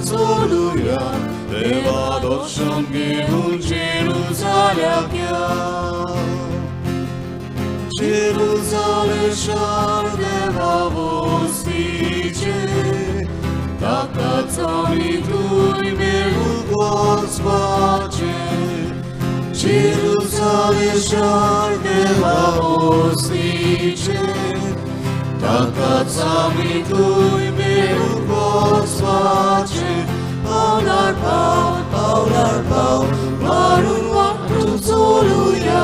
चोलुया देवा दर्शन घेऊन जेरुसालेम या जेरुसालेम शहर देवा वस्तीचे ताकाच आमी तुय मेळून वचपाचे जेरुसालेम शहर देवा वस्तीचे ताकाच आमी तुय मेळून वचपाचे पावलार पावल मारून वाटून चोलुया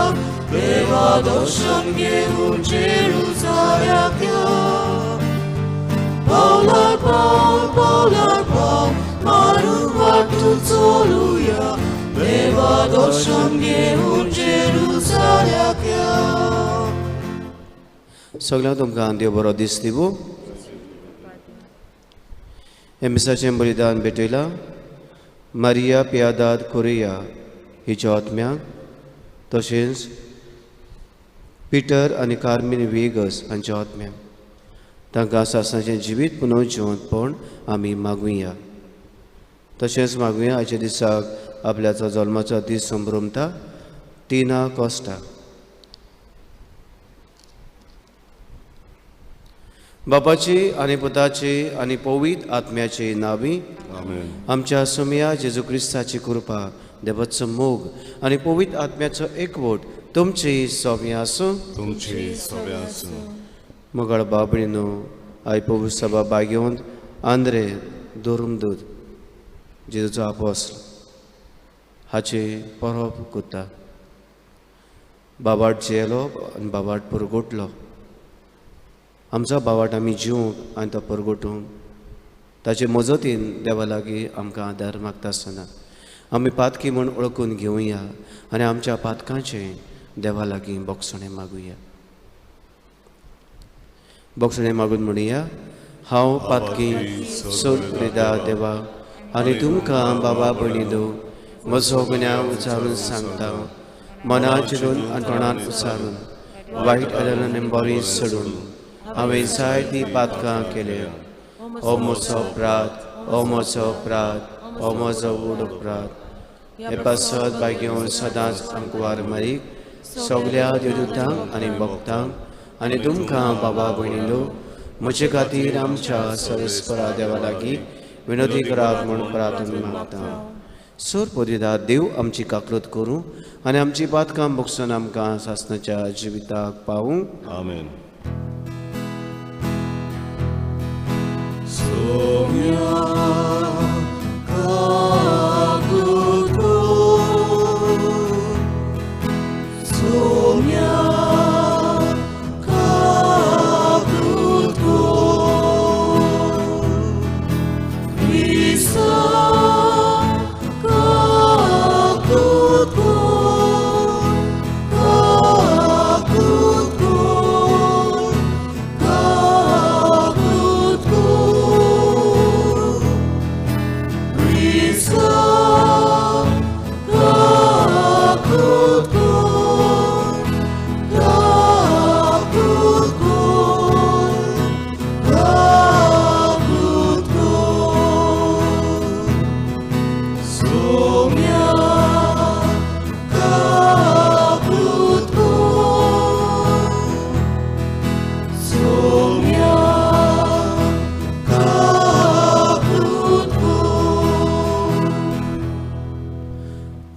देवा दर्शन घेऊन जेरुसालेम या पावलार पावल मारून वाटून चोलुया देवा दर्शन घेऊन जेरुसालेम या सगळ्यांक तुमकां देव बरो दीस दिवं हे मिसाचें बलिदान भेटयलां मारिया पियादाद कोरिया हिच्या आत्म्याक तशेंच पिटर आनी कार्मीन वेगस हांच्या आत्म्याक तांकां सासणाचें जिवीत पुनर्जिवंतपण आमी मागुया तशेंच मागुया हाच्या दिसाक आपल्याचो जल्माचो दीस संभ्रमता टिना कॉस्टा बापाची आनी पुताची आनी पवित्र आत्म्याची नांवी आमच्या सुमया जेजू क्रिस्ताची कृपा देवाचो मोग आनी पवित्र आत्म्याचो एकवट तुमची सौम्य आसूं मोगाळ बाबळीनो आय पवित्र सभा बागेवंत आंद्रे दोरुमदूत जेजूचो आपोस्तल हाचे परब कोत्ता बाबाट जेलो आनी बाबाट परगोटलो आमचो बावाट आमी जिवंक आनी तो परगोटूंक ताचे मजतीन देवा लागीं आमकां आदार मागता आसतना आमी पातकी म्हूण वळखून घेवया आनी आमच्या पातकांचें देवा लागीं बोगसणें मागुया बोगसणें मागून म्हणुया हांव पातकी सोद देवा आनी तुमकां बाबा भयणीनो म्हजो गुन्यांव उचारून सांगता मनात चिरून आनी तोंडान उचारून वायट आदारान बरी सोडून हांवें जायतीं पातकां केल्या हो म्हजो अपराध हो म्हजो व्हड अपराध हे पासत बागेवन सदांच आमकां वार मारीक सगल्या देवदूतांक आनी भक्तांक आनी तुमकां बाबा भयणीनो म्हजे खातीर आमच्या सरस्वरा देवा लागीं विनोदी करात म्हूण प्रार्थना मागता सोर पोदिदा देव आमची काकलूत करूं आनी आमची पातकां बगसून आमकां सासणाच्या जिविताक पावूं आमेन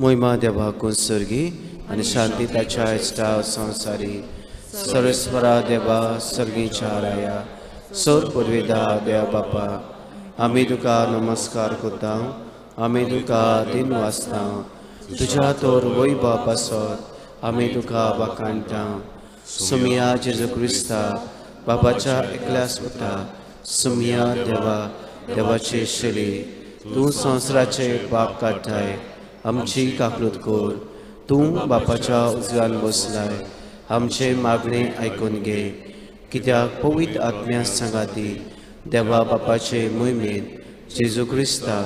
मोहिमा देवाक सर्गी आनी शांती ताच्या इश्टा संवसारी सर्वेस्वरा देवा सर्गीच्या राया सोर पुर्विदा देवा बापा आमी तुका नमस्कार करता आमी तुका दिन वाचता तुज्या तोर वैभव पासत आमी तुका वाखाणटा सुमिया जेजू क्रिस्ता बापाच्या एकल्यास पुता सुमिया देवा देवाची शैली तूं संवसाराचे पाप काडटाय आमची काकलूत कोर तूं बापाच्या उजव्यान बसलाय आमचे मागणे आयकून घे कित्याक पवित्र आत्म्या सांगाती देवा बापाचे मोहिमेत जेजू क्रिस्ता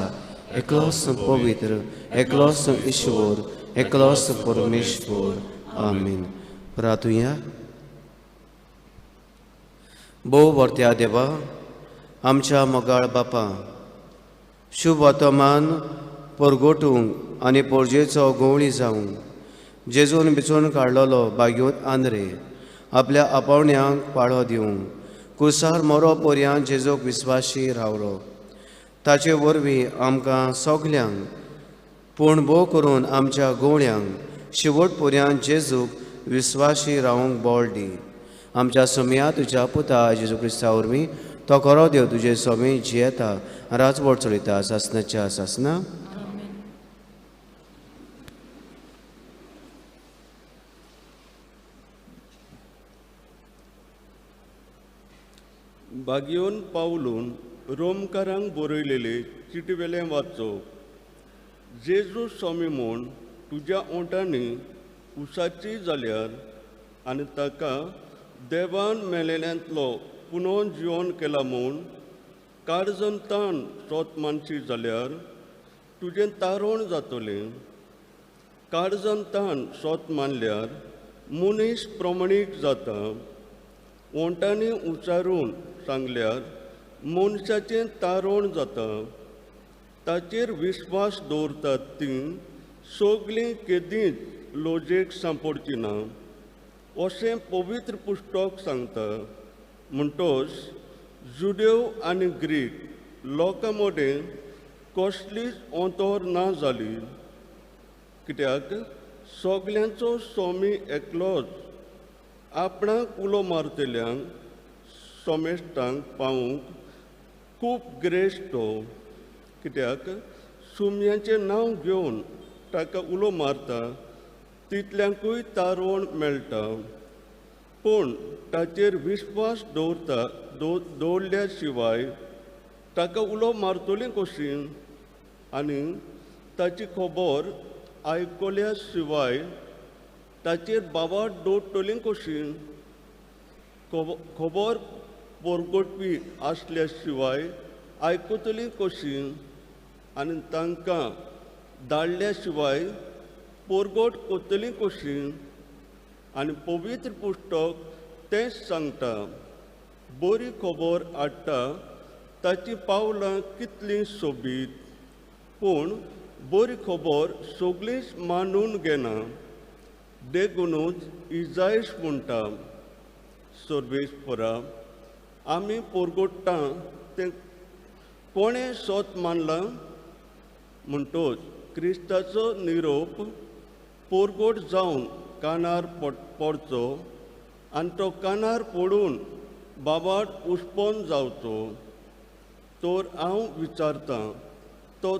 एकलोस पवित्र एकलोस ईश्वर एकलोस परमेश्वर आमीन प्रार्थुया भोव वर्त्या देवा आमच्या मोगाळ बापा शुभ वर्तमान परगोटूंक आनी पोरजेचो गवळी जावंक जेजून बिचून काडलेलो बाग्योत आंद्रे आपल्या आपावण्यांक पाळो दिवंक कुसार मोरो पर्यांत जेजूक विस्वाशी रावलो. ताचे वरवीं आमकां सगल्यांक पोणभोव करून आमच्या गवळ्यांक शेवट पर्यांत जेजूक विस्वाशी रावंक बोळ दी. आमच्या समिया तुज्या पुता जेजू क्रिस्ता वरवीं तो खरो देव तुजे सोमी जियेता राजवट चलयता सासनाच्या सासना. बागयोन पावलून रोमकारांक बरयलेले चिटवेलें वाचो. जेजू स्वामी म्हूण तुज्या ओंटांनी उसाची जाल्यार आनी ताका देवान मेलेल्यांतलो पुनोन जिवन केला म्हूण काळजंतान सोत मानशी जाल्यार तुजें तारण जातलें. काळजंतान सोत मानल्यार मनीस प्रमाणीक जाता. ओंटांनी उचारून सांगल्यार मनशाचें तारण जाता. ताचेर विस्वास दवरतात तीं सगळीं केदींच लोजेक सांपडची ना अशें पवित्र पुस्तक सांगता. म्हणटोच जुडेव आनी ग्रीक लोकां मदें कसलीच अंतर ना जाली, कित्याक सगल्यांचो स्वामी एकलोच आपणाक उलो मारतल्यांक सोमेस्तांक पावूंक खूब ग्रेस्त तो. कित्याक सुमयांचें नांव घेवन ताका उलो मारता तितल्यांकूय तारण मेळटा. पूण ताचेर विस्वास दवरल्या शिवाय ताका उलो मारतलीं कशी आनी ताची खबर आयकल्या शिवाय ताचेर बाबाट दवरतलीं कशी. खबर परगटपी आसल्या शिवाय आयकतलीं कशी आनी तांकां धाडल्या शिवाय परगट करतलीं कशी. आनी पवित्र पुस्तक तेंच सांगता. बरी खबर हाडटा ताची पावलां कितलीं सोबीत. पूण बरी खबर सगळींच मानून घेना. देखूनच इजायस म्हणटा, सर्वेस्परा आमी परगट्टा तें कोणें सोत मानलां. म्हणटोच क्रिस्ताचो निरोप परगट जावन कानार पडचो आनी तो कानार पडून बाबाट उस्पोन जावचो. तर हांव विचारतां, तो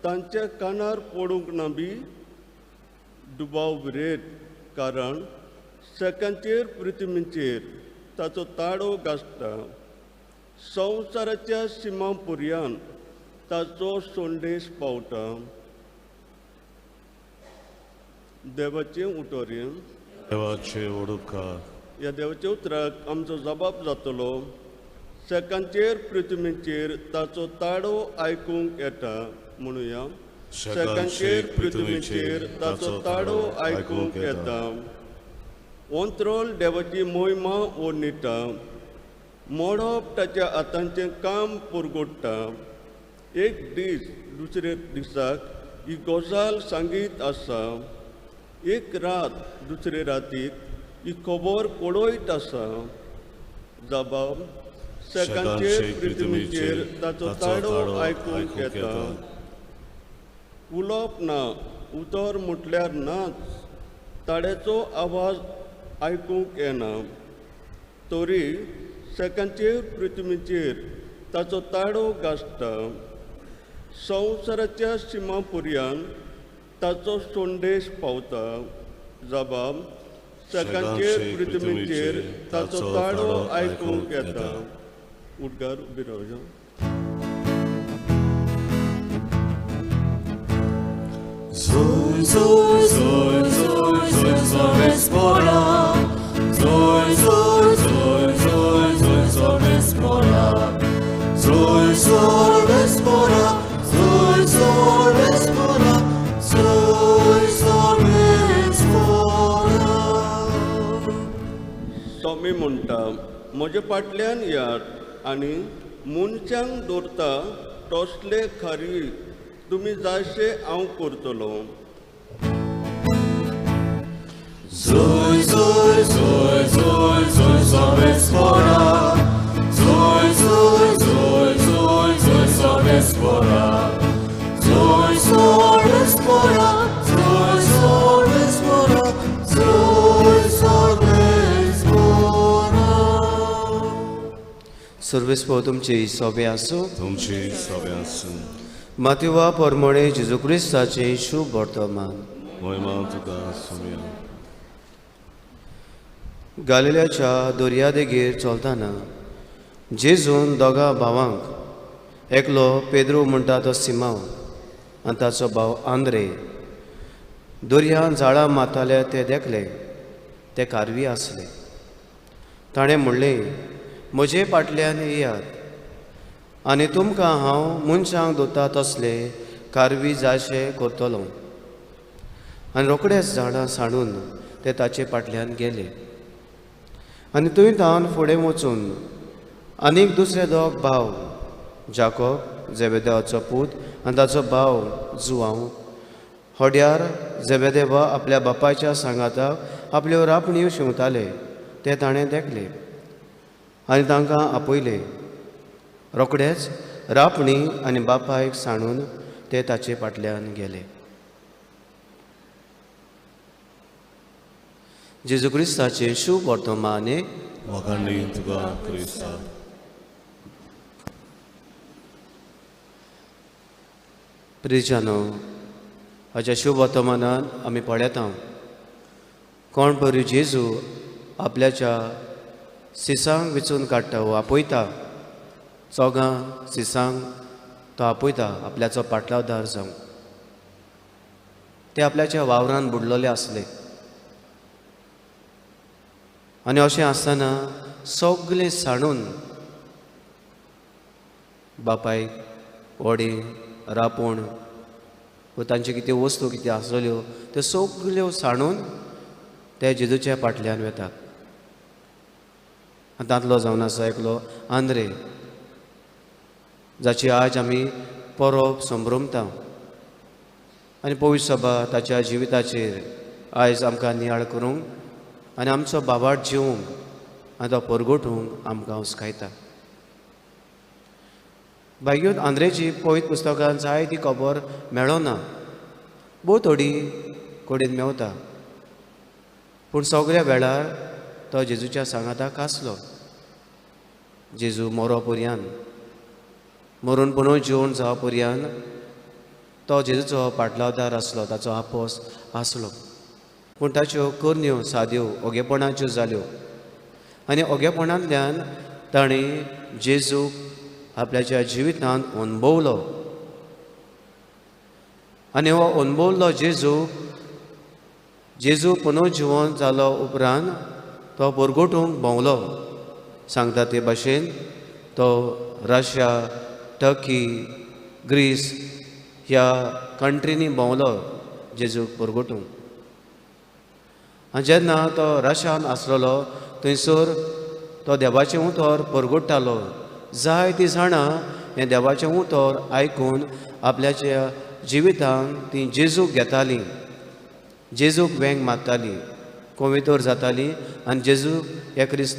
तांच्या कानार पडूंक ना बी दुबाव विरेत. कारण सेकांचेर पृथ्वीचेर ताचो ताळो गाजता. संवसाराच्या सिमा पर्यंत ताचो संदेश पावता. देवाचें उतोरें. देवाचे ओडकार. ह्या देवाच्या उतराक आमचो जबाब जातलो. सेकांचेर पृथ्वीचेर ताचो ताळो आयकूंक येता. म्हणुया, सेकांचेर पृथ्वीचेर ताचो ताळो आयकूंक येता. अंत्रोल देवाची मोहिमा वर्णिता. मोडप ताच्या हातांचें काम परगडटा. एक दीस दुसरे दिसाक ही गजाल सांगीत आसा. एक रात दुसरे रातीक ही खबर पडोयत आसा. जबाब, सेकांचेर पृथ्वीचेर ताचो ताळो आयकूंक येता. उलोवप ना, उतर म्हटल्यार नाच. ताड्याचो आवाज आयकूंक येना. तरी सेकांचेर पृथ्वीचेर ताचो ताळो गाजता. संवसाराच्या सिमा पर्यंत ताचो संदेश पावता. जबाब, सेकांचेर पृथ्वीचेर ताचो ताळो आयकूंक येता. उडगार उबी रावया. Zoi, zoi, zoi, zoi, zoi, Sorvespora. Zoi, zoi, zoi, zoi, zoi, Sorvespora. Zoi, Sorvespora. Zoi, Sorvespora. Zoi, Sorvespora. स्वामी म्हणटा, म्हजे फाटल्यान यात आनी मनशांक दवरता तसले खरी तुमी जायशे हांव करतलो. Zoi, zoi, zoi, zoi, zoi, sobe spora. Zoi, zoi, zoi, zoi, zoi, sobe spora. Zoi, sobe spora. Zoi, sobe spora. Zoi, sobe spora. सर्वेस्पो तुमची सोबे आसूं. तुमची सगळ्यांसूं माथ्युवा परमोणे जेजू क्रिस्ताचे शुभ वर्तमान. महिमा तुका सुमया. गालिल्याच्या दर्या देगेर चलतना जेजून दोगा भावांक एकलो पेद्रो म्हणटा तो सिमांव आनी ताचो भाव आंद्रे दर्यान झाडां माताले ते देखले. ते कारवी आसले. ताणें म्हणलें, म्हजे फाटल्यान येयात आनी तुमकां हांव मनशांक दोता तसले कारवी जायशे करतलो. आनी रोखडेच झाडां सांडून ते ताचे फाटल्यान गेले. आनी थंय तावन फुडें वचून आनीक दुसरे दोग भाव जाकोब जेबेदेवाचो पूत आनी ताचो भाव जुआंव होड्यार जेबेदेवा आपल्या बापायच्या सांगाताक आपल्यो रापणियो शिंवताले ते ताणें देखले आनी तांकां आपयले. रोखडेच रापणी आनी बापायक सांडून ते ताचे फाटल्यान गेले. जेजू क्रिस्ताचे शुभ वर्तमान. वखाणी तुका क्रिस्ता. प्रिजानो, हाच्या शुभ वर्तमानान आमी पळयता कोण बरी जेजू आपल्याच्या सिसांक वेचून काडटा वो आपयता. चोगां सिसांक तो आपयता आपल्याचो पाटलावदार जावं. ते आपल्याच्या वावरान बुडलोले आसले आनी अशें आसतना सगळें सांडून बापायक व्हडी रापूण व तांचे कितें वस्तू कितें आसल्यो त्यो सगळ्यो सांडून ते जेजूच्या फाटल्यान वेतात. आनी तांतलो जावन आसा एकलो आंद्रे जाची आज आमी परब संभ्रमता आनी पवित्र सभा ताच्या जिविताचेर आयज आमकां नियाळ करूंक आनी आमचो बाबाट जिवंक आनी तो परगोटूंक आमकां उस्कायता. भाग्योत आंद्रेची पवित्र पुस्तकांत जायती खबर मेळना. भोव थोडी कोडीन मेवता पूण सगळ्या वेळार तो जेजूच्या सांगाताक आसलो. जेजू मरो पर्यान मरून पुनू जिवन जावं पर्यान तो जेजूचो पाटलावदार आसलो. ताचो आपोस आसलो पूण ताच्यो करण्यो साद्यो ओगेपणाच्यो जाल्यो आनी ओगेपणांतल्यान ताणें जेजूक आपल्याच्या जिवितांत अनुभवलो. आनी हो अनुभवलो जेजू पुनर्जिवन जालो उपरांत तो परगोटूंक भोंवलो. सांगता ते भाशेन तो रशिया, टर्की, ग्रीस ह्या कंट्रीनी भोंवलो जेजूक परगोटूंक. आनी जेन्ना तो रशियान आसलेलो थंयसर तो देवाचें उतर परगोडटालो. जायतीं जाणां हें देवाचें उतर आयकून आपल्याच्या जिवितांत तीं जेजूक घेतालीं, जेजूक वेंग मारतालीं, कोवितोर जातालीं आनी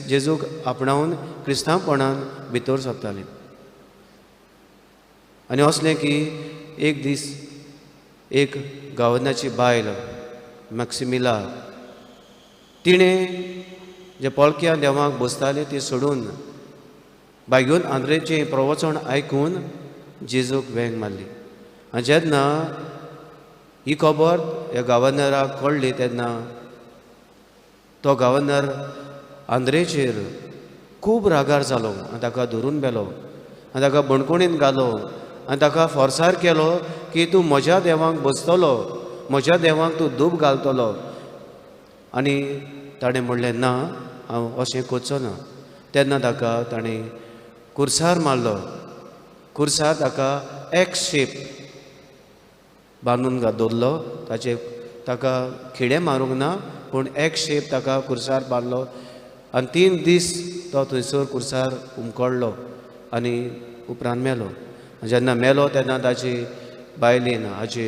जेजूक आपणावन क्रिस्तांवपणान भितर सरतालीं. आनी असलें की एक दीस एक गांवनाची बायल मॅक्सिमिला तिणें जे पोळक्या देवाक बसतालें ती सोडून भाग्योन आंद्रेचें प्रवचन आयकून जेजूक वेंग मारली. आनी जेन्ना ही खबर ह्या गव्हर्नराक कळ्ळी तेन्ना तो गव्हर्नर आंद्रेचेर खूब रागार जालो आनी ताका धरून बेलो आनी ताका बणकुणीन घालो आनी ताका फोर्सार केलो की तूं म्हज्या देवाक बसतलो, म्हज्या देवाक तूं धूप घालतलो. आनी ताणें म्हणलें ना, हांव अशें करचो ना. तेन्ना ताका ताणें कुर्सार मारलो. कुर्सार ताका एक्स शेप बांदून दवरलो. ताका खिडे मारूंक ना पूण एक्स शेप ताका कुर्सार बांदलो आनी 3 दीस तो थंयसर कुर्सार उमकडलो आनी उपरांत मेलो. जेन्ना मेलो तेन्ना ताची बायलीन हाची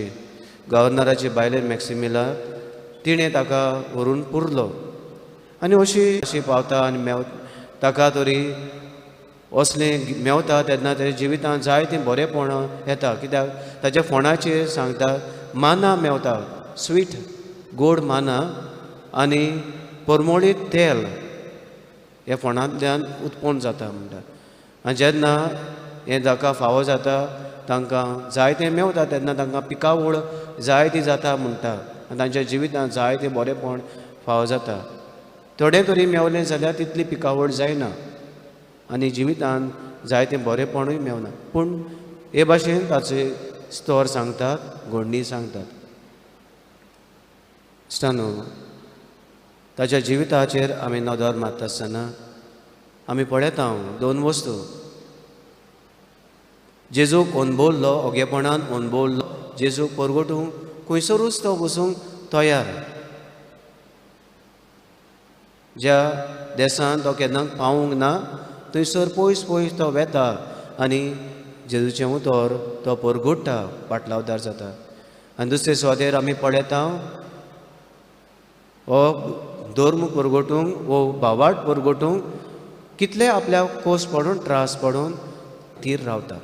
गव्हर्नराची बायलीन मॅक्सिमिला तिणें ताका व्हरून पुरलो आनी अशी पावता आनी ताका तरी असलें मेवता तेन्ना तेज्या जिवितांत जायतें बरेंपण येता कित्याक ताच्या फोंडाचेर सांगता माना मेवता स्वीट गोड माना आनी परमळीत तेल हे फोंडांतल्यान उत्पन्न जाता म्हणटा आनी जेन्ना हें ताका फावो जाता तांकां जायतें मेवता तेन्ना तांकां पिकावळ जायती जाता म्हणटा आनी तांच्या जिवितांत जायतें बरेंपण फावो जाता थोडें तरी मेवलें जाल्यार तितली पिकावळ जायना आनी जिवितांत जायतें बरेंपणूय मेवना पूण हे भाशेन ताचे स्तर सांगतात घोडणी सांगतात स्टानो ताच्या जिविताचेर आमी नदर मारता आसतना आमी पळयता दोन वस्तू जेजूक अनभवल्लो ओगेपणान अनभवल्लो जेजूक परगटूंक खंयसरूच तो बसूंक तयार ज्या देशांत तो केन्ना पावूंक ना थंयसर पयस पयस तो वेता आनी जेजूचें उतर तो परगट्टा पाटलावदार जाता आनी दुसरे सुवातेर आमी पळयता हो धर्म परगटूंक वो भावार्थ परगटूंक कितले आपल्या कोस पडून त्रास पडून थीर रावता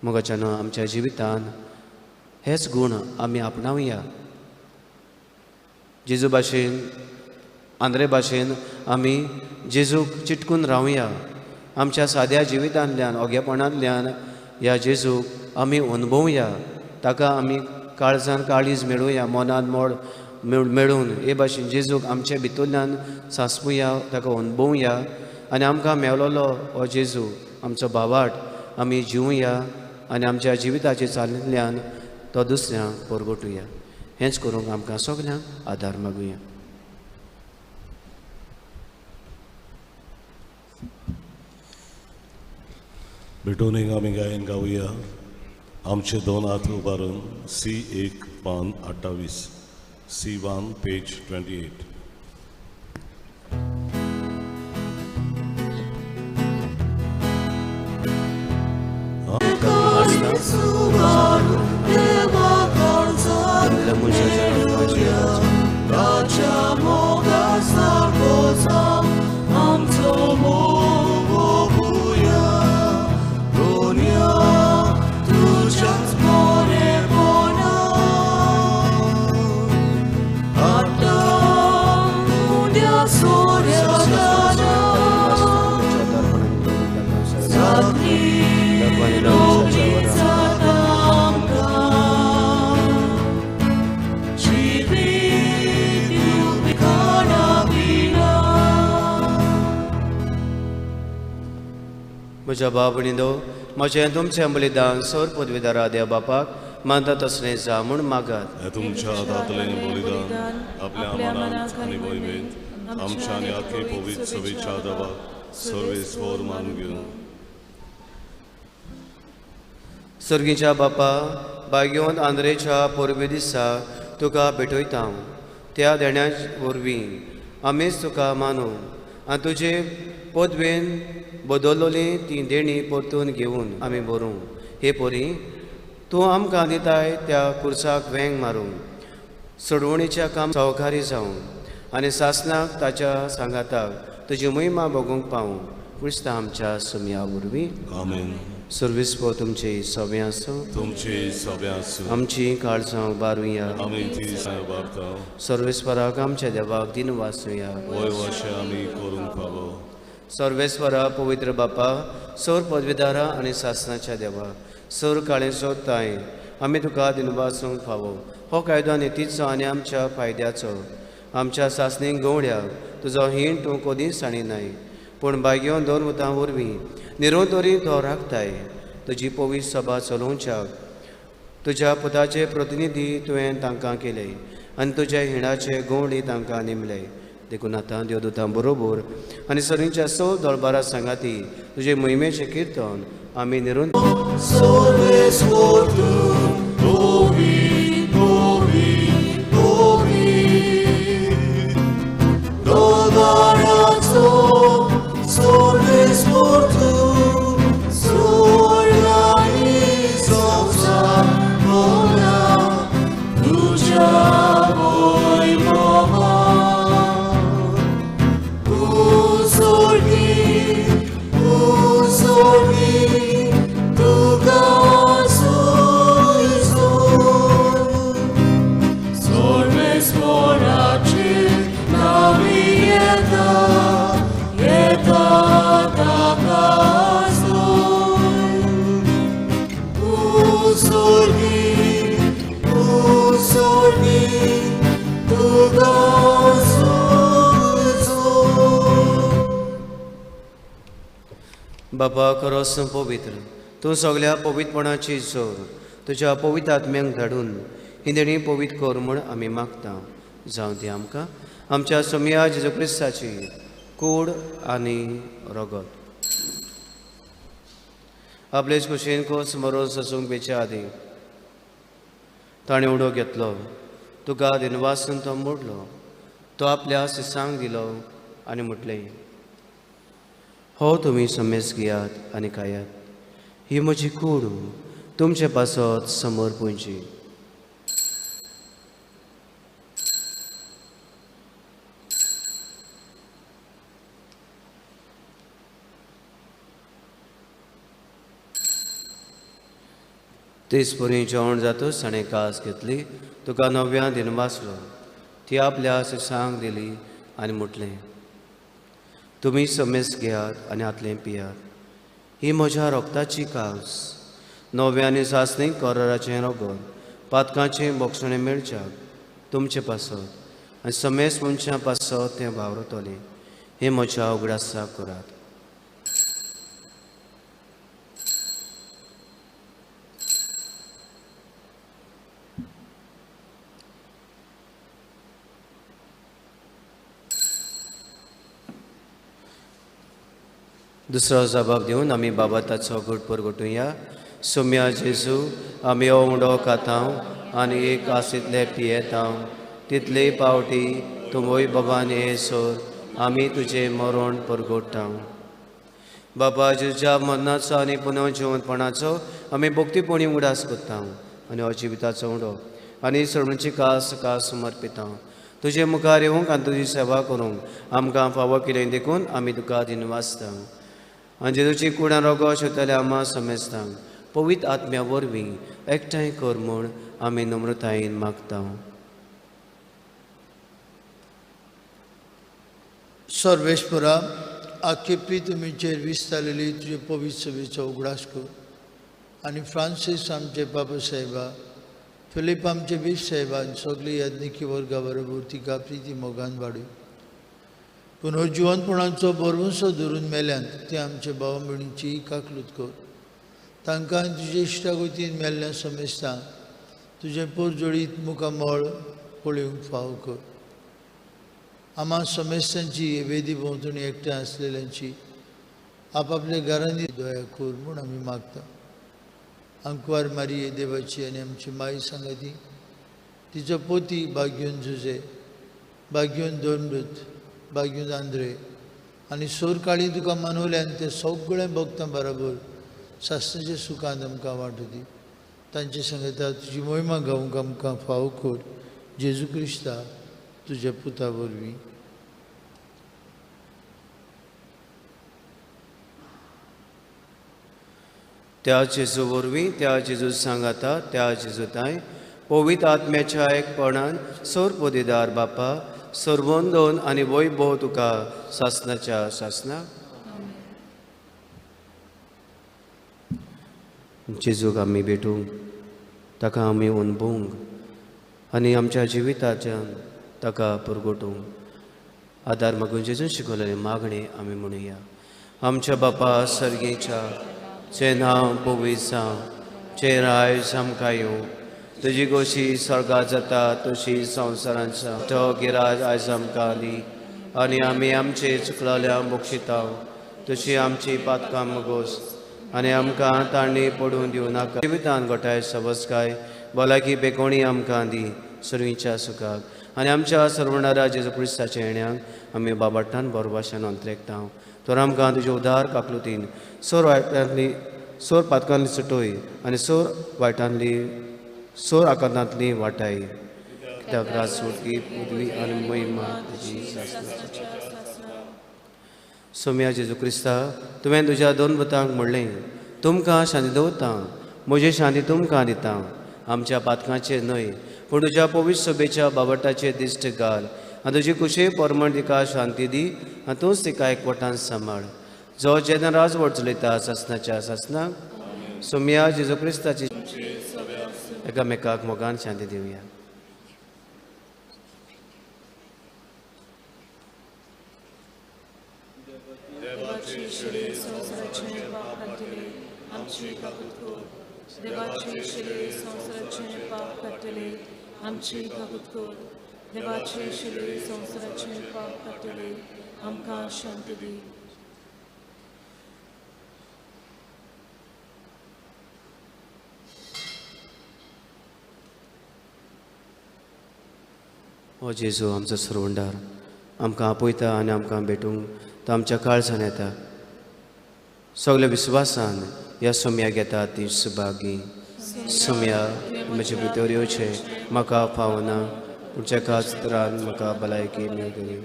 मोगाच्यान आमच्या जिवितांत हेच गूण आमी आपणावया जेजू भाशेन आंद्रे भाशेन आमी जेजूक चिटकून रावया आमच्या साद्या जिवितांतल्यान ओगेपणांतल्यान ह्या जेजूक आमी अनुभवया ताका आमी काळजान काळीज मेळुया मोनान मोड मेळून हे भाशेन जेजूक आमचे भितरल्यान सांसपुया ताका अनुभवया आनी आमकां मेवलोलो हो जेजू आमचो भावार्थ आमी जिवुया आनी आमच्या जिविताचे चालींतल्यान तो दुसऱ्यांक परगटुया हेंच करूंक आमकां सगल्यांक आदार मागुया बिटोनीक आमी गायन गावया आमचे दोन हात उबारून C1 पान 28 C1 पेज 28 म्हज्या बाबणीनो म्हजें तुमचें बलिदान सौर पदवीदारा देव बापाक मानता तसलें जा म्हूण मागात हे तुमच्या दातलें बलिदान आपल्या मनांत आनी वैमेंत आमच्या आनी आख्खे पवित्र सभेच्या देवाक सर्वेस्वर मानून घेवन सर्गीच्या बापा बागेवंत आंद्रेच्या पोरबे दिसा तुका भेटयता त्या देण्या वरवीं आमीच तुका मानू आनी तुजे पदवेन बदललोली ती देणी परतून घेवन आमी बरूं हे पोरी तूं आमकां दिताय त्या कुर्साक वेंग मारूंक सोडवणीच्या काम सहकारी जावं आनी सासणाक ताच्या सांगाताक तुजी महिमा बगूंक पावूं क्रिस्ता आमच्या सुमया वरवीं आमेन सर्विस्पो तुमची सभे आसूं तुमची सभे आसूं आमची काळजां उबारुया आमी ती उबारता सर्वेस्पराक आमच्या देवाक दिन वाचुया वय वर्षे आमी करूंक फावो सर्वेस्वरा पवित्र बापा सौर पदवीदारा आनी सासणाच्या देवा सौर काळेचो ताय आमी तुका दिनवासूंक फावो हो कायदो नितीचो आनी आमच्या फायद्याचो आमच्या सासणीक गवळ्याक तुजो हिण तूं कदींच साणिनाय पूण बागेवन दोन वतां वरवीं निरोधोरी तो राखताय तुजी पवित्र सभा चलोवच्याक तुज्या पुताचे प्रतिनिधी तुवें तांकां केले आनी तुज्या हिणाचे गवळी तांकां निमले देखून आतां देवदूतां बरोबर आनी सरींच्या सौ दळबारा सांगाती तुजे मोहिमेचें कीर्तन आमी निरोध Sordes por tu, बापा खरोच पवित्र, तूं सगळ्या पवित्रपणाची जोर तुज्या पवित्र आत्म्यांक धाडून ही देणी पवित्र कर म्हूण आमी मागता. जावं ती आमकां आमच्या सोम्या जेजू क्रिस्ताची कूड आनी रगत आपलेच कुशीन खोस मरून ससूंक बेच्या आदी ताणें उडो घेतलो, तुका दिनवासून तो मोडलो, तो आपल्या सिसांक दिलो आनी म्हटलें, हो तुमी समेस घेयात आनी खायात, ही म्हजी कूड तुमचे पासत समर्पणची. तेचपरी जेवण जातूच ताणें कास घेतली, तुका 9व्या दिन वाचलो, ती आपल्या सिसांक दिली आनी म्हटलें, तुमी समेस घेयात आनी हातलें पियात, ही म्हज्या रोगताची कास, 9व्या आनी सासणीक कोराराचें रगत पातकाचें बोक्षणें मेळच्याक तुमचे पासत आनी समेस मनशां पासत तें वावरतलें, हे म्हज्या उगडासाक करात. दुसरो जबाब दिवन आमी बाबाताचो घोट परगटुया. सोम्या जेजू, आमी हो उंडो खाता आनी एक आसीतले पियेता, तितले पावटी तूं वैभवान येसोर आमी तुजें मरण परगटता. बाबा जेजूच्या मरणाचो आनी पुनः जिवंतपणाचो आमी भक्तीपणी उगडास करता आनी हो जिविताचो उंडो आनी सोडणीची कास कास समर्पिता. तुजे मुखार येवंक आनी तुजी सेवा करूंक आमकां फावो केलें देखून आमी तुका दिनवासता. आनी जेजूची कुडां रोगो शिवतले आमा समेस्ता पवित्र आत्म्या वरवीं एकठांय कर म्हूण आमी नम्रतायेन मागता. सर्वेश्वरा, आख्खे प्रितुमीचेर विस्तारलेली तुजे पवित्र सभेचो उगडास कर आनी फ्रांसीस आमचे पापा साहेबा, फिलीप आमचे बीश साहेबा आनी सगळी याज्ञिकी वर्गा बरोबर तिका प्रिती मोगान वाडय. पुनः जिवंतपणाचो बरवंसो धरून मेल्यांत ते आमचे भाव भयणीची काकलूत कर. तांकां तुजे इश्टागोतीन मेल्ल्या समेस्ता तुजें पोरजोडीत मुखामळ पळोवंक फाव कर. आम्हा समेस्तांची वेदी भोंवतणी एकठांय आसलेल्यांची आपापल्या घरांनी दया कर म्हूण आमी मागता. अंकवार मारिये देवाची आनी आमची माई सांगाती, तिचो पोती भाग्योन जुजे, भाग्योन दोनबृत, भाग्योन आंद्रे आनी सोर काळी तुका मानवल्यान ते सगळे भक्तां बरोबर सासणाच्या सुखांत आमकां वांटोदी. तांचे सांगता तुजी महिमा गावंक आमकां फाव कर. जेजू क्रिस्ता तुज्या पुता वरवीं. त्या जेजू वरवीं त्या जेजू सांगाता त्या जेजूताय पवित्र आत्म्याच्या एकपणान सोर पोदेदार बापा सर्वोंदोन आनी वैभव तुका सासणाच्या सासणाक. जेजूक आमी भेटूंक ताका आमी अणभवूंक आनी आमच्या जिविताच्यान ताका परगटूंक आदार मागून जेजून शिकयलेले मागणे आमी म्हणुया. आमच्या बापा सर्गेच्या चे नांव पवित्र जावं, चे रायज आमकां येवं, तुजी गोशी स्वर्गांत जाता तशी संवसारांत जावं. तो गिराज आयज आमकां दी आनी आमी आमचे चुकलोल्यांक बक्षिता तशी आमची पातकां मागोस आनी आमकां तांणी पडून दिवं नाका. जिवितान गोठाय सबसकाय भलायकी बेकोणी आमकां दी सर्वीच्या सुखाक आनी आमच्या सर्वणारा जेजू क्रिस्ताच्या येण्याक आमी बाबाटान बरभाशान अंतरेकता. तर आमकां तुजे उदार काकलुतीन सोर वायटांतली सोर पातकांतली सुटोय आनी सोर वायटांतली सोर आकांतांतली वाटाय. कित्याक राज सुटकी पदवी आनी महिमा तुजी सासणाची. सोम्या जेजू क्रिस्ता, तुवें तुज्या दोन पुतांक म्हणलें, तुमकां शांती दवरता, म्हजी शांती तुमकां दिता. आमच्या पातकांचेर न्हय पूण तुज्या पवित्र सभेच्या बाबटाचेर दिश्ट घाल आनी तुजी कुशे परमण तिका शांती दी आनी तूंच तिका एकवटान सांबाळ. जो जेन्ना राजवट चलयता सासणाच्या सासणाक. सोम्या जेजू क्रिस्ताची एकामेकाक मोगान शांती दिवया. देवाचे शिले संसरक्षणे पाप कट्टले आमची काकुतको देवाचे शिले संसरक्षणे पाप कट्टले आमची काकुतको देवाचे शिले संसरक्षणे पाप कट्टले आमकां शांती दी. हो जेजू आमचो सरवंडार आमकां आपयता आनी आमकां भेटूंक तो आमच्या काळजान येता. सगल्या विस्वासान ह्या सोम्याक येता ती सुभागी. सोम्या म्हजे भितर येवचें म्हाका फावना पूण जेकाच तरान म्हाका भलायकी मेळटली.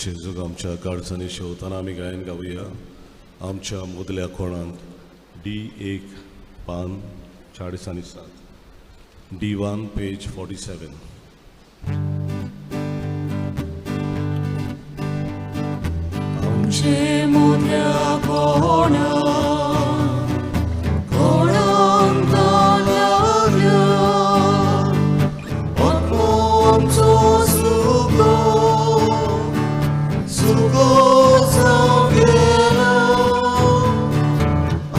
जेजूक आमच्या काळजांनी शेवताना आमी गायन गावया. आमच्या मदल्या कोणांत D1 पान 47 D1 पेज 47. आमचे मोदल्या कोणांत लागल्या आत्मोंचो सुगो जावं गेलो.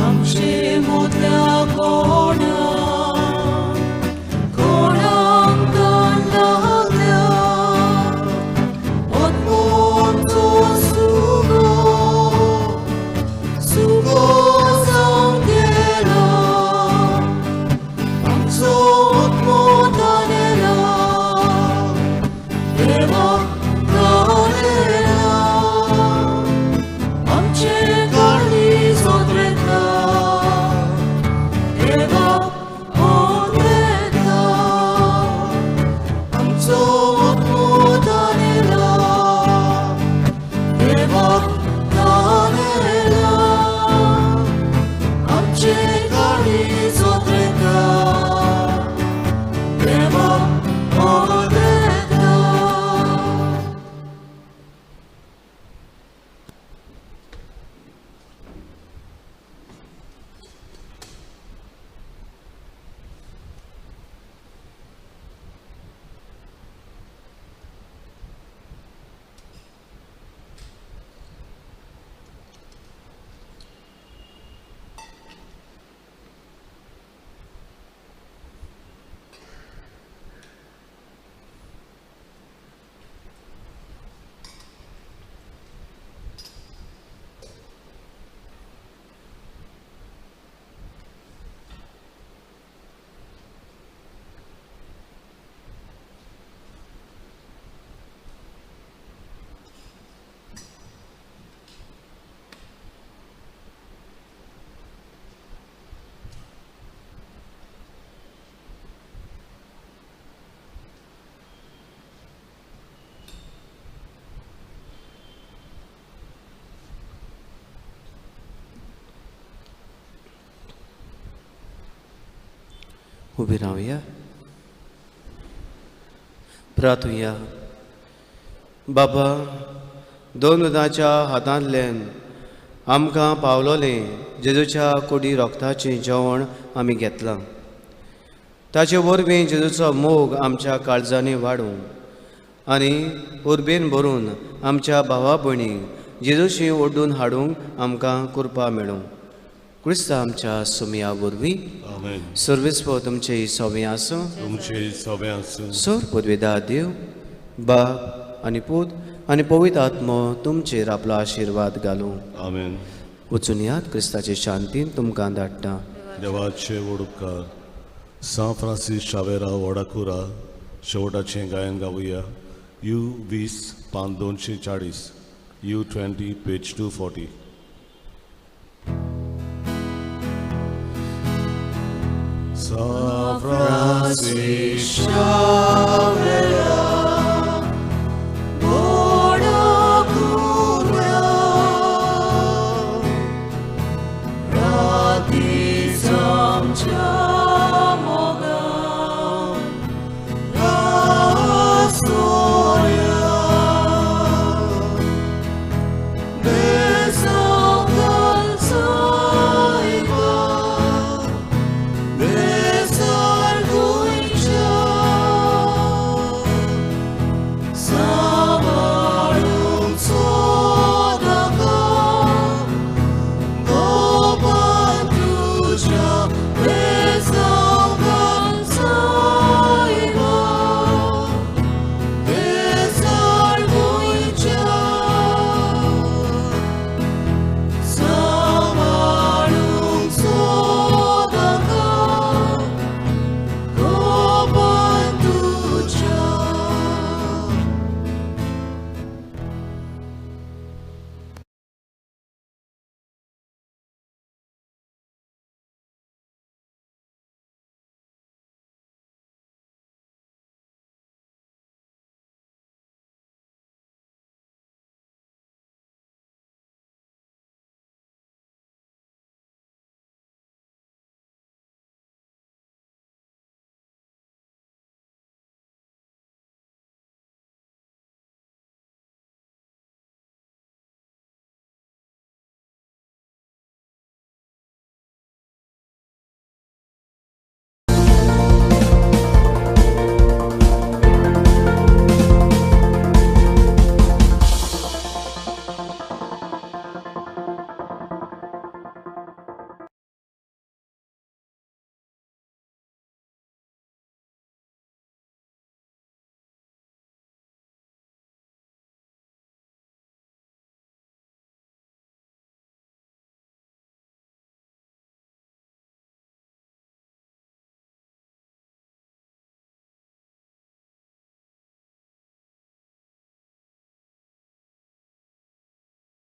आमचे मोदल्या कोणांक लागल्या आत्मोंचो सुगो जावं गेलो. आमचो आत्मो दानेला देवाक दानेला. आमचे गाळी सोदरेता देवाक ओदरेता. आमचो आत्मो दानेला देवाक दानेला. आमचे गाळी सोदरेता देवाक ओदरेता. उबी रावया. प्रार्थुया. बाबा, दोन उदाच्या हातांतल्यान आमकां पावलोलें जेजूच्या कुडी रोगताचें जेवण आमी घेतलां. ताचे वरवीं जेजूचो मोग आमच्या काळजांनी वाडूं आनी उर्बेन भरून आमच्या भावा भयणीक जेजूशी ओडून हाडूंक आमकां कृपा मेळूं. क्रिस्त आमच्या सोम्या वरवीं आमेन. सर्वेस्व तुमचे सोबे आसूं. तुमचे सोबे आसूं. सर पदवेदार देव बाप आनी पूत आनी पवित्र आत्मो तुमचेर आपलो आशिर्वाद घालूं. आमेन. वचून यात क्रिस्ताचे शांतीन तुमकां धाडटा. देवाचे व्हड उपकार. सान फ्रांसीस शावेरा वडाकुरा शेवटाचें गायन गावया. U20 पान 240 U20 पेज 240. San Francisco